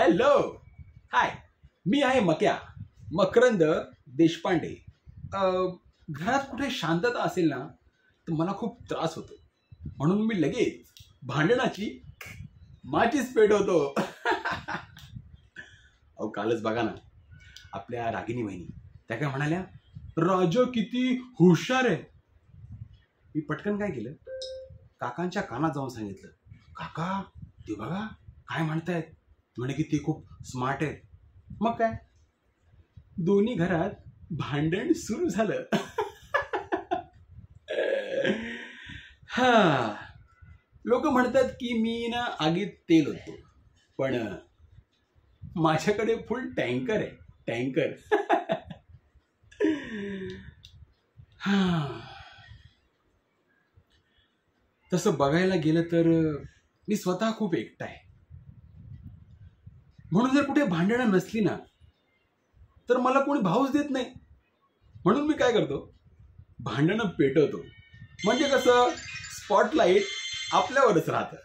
Hello hi, मी आहे मक्या, मकरंद देशपांडे. घरात कुठे शांतता असेल ना तर मला खूप त्रास होतो, म्हणून मी लगेच भांडणाची माचीच पेटवतो. अहो कालच बघा ना, आपल्या रागिनी बहिणी त्या काय म्हणाल्या, राजा किती हुशार आहे. मी पटकन काय केलं, काकांच्या कानात जाऊन सांगितलं, काका ते बघा काय म्हणतायत, म्हणे की ते खूप स्मार्ट आहे. मग काय, दोन्ही घरात भांडण सुरू झालं. हा, लोक म्हणतात की मी ना आगीत तेल होतो, पण माझ्याकडे फुल टँकर आहे, टँकर. हा, तसं बघायला गेलं तर मी स्वतः खूप एकटा आहे. म्हणून जर कुठे भांडणं नसली ना तर मला कोणी भावच देत नाही. म्हणून मी काय करतो, भांडणं पेटवतो. म्हणजे कसं, स्पॉटलाईट आपल्यावरच राहतं.